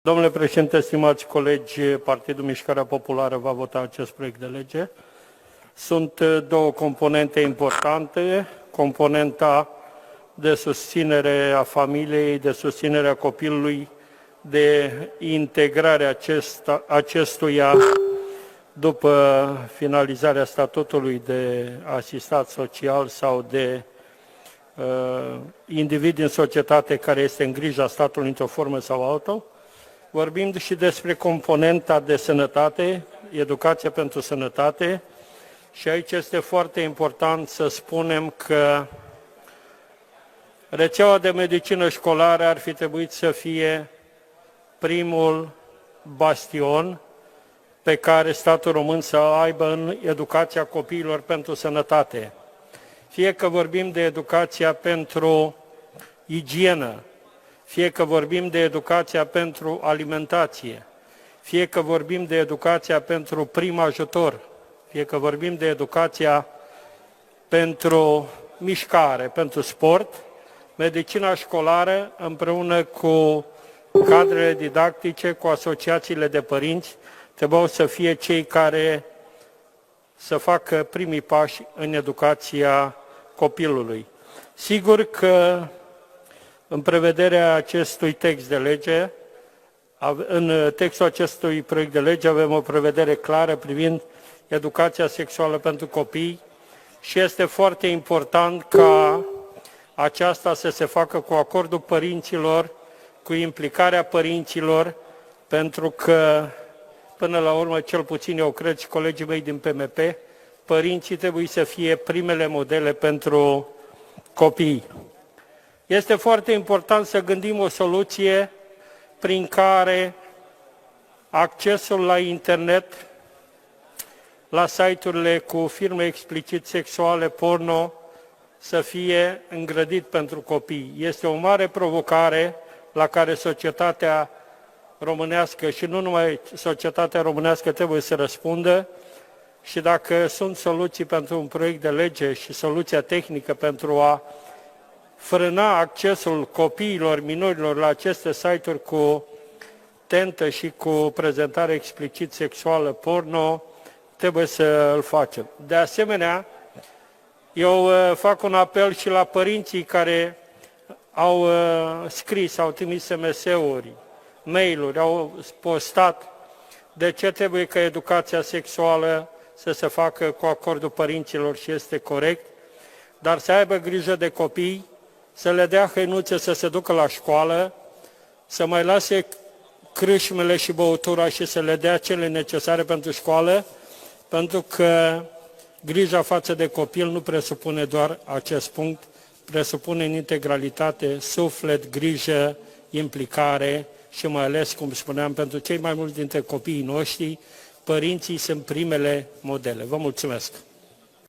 Domnule președinte, stimați colegi, Partidul Mișcarea Populară va vota acest proiect de lege. Sunt două componente importante, componenta de susținere a familiei, de susținere a copilului, de integrare acestuia după finalizarea statutului de asistat social sau de individ din societate care este în grija statului într-o formă sau alta. Vorbim și despre componenta de sănătate, educație pentru sănătate, și aici este foarte important să spunem că rețeaua de medicină școlară ar fi trebuit să fie primul bastion pe care statul român să aibă în educația copiilor pentru sănătate. Fie că vorbim de educația pentru igienă, fie că vorbim de educația pentru alimentație, fie că vorbim de educația pentru prim ajutor, fie că vorbim de educația pentru mișcare, pentru sport, medicina școlară împreună cu cadrele didactice, cu asociațiile de părinți, trebuiau să fie cei care să facă primii pași în educația copilului. Sigur că în prevederea acestui text de lege, în textul acestui proiect de lege avem o prevedere clară privind educația sexuală pentru copii și este foarte important ca aceasta să se facă cu acordul părinților, cu implicarea părinților, pentru că, până la urmă, cel puțin eu cred și colegii mei din PMP, părinții trebuie să fie primele modele pentru copii. Este foarte important să gândim o soluție prin care accesul la internet, la site-urile cu filme explicit sexuale, porno, să fie îngrădit pentru copii. Este o mare provocare la care societatea românească și nu numai societatea românească trebuie să răspundă, și dacă sunt soluții pentru un proiect de lege și soluția tehnică pentru a frâna accesul copiilor, minorilor la aceste site-uri cu tentă și cu prezentare explicit sexuală, porno, trebuie să îl facem. De asemenea, eu fac un apel și la părinții care au scris, au trimis SMS-uri, mail-uri, au postat de ce trebuie ca educația sexuală să se facă cu acordul părinților și este corect, dar să aibă grijă de copii, să le dea hăinuțe să se ducă la școală, să mai lase crâșmele și băutura și să le dea cele necesare pentru școală, pentru că grija față de copil nu presupune doar acest punct, presupune în integralitate suflet, grijă, implicare și mai ales, cum spuneam, pentru cei mai mulți dintre copiii noștri, părinții sunt primele modele. Vă mulțumesc!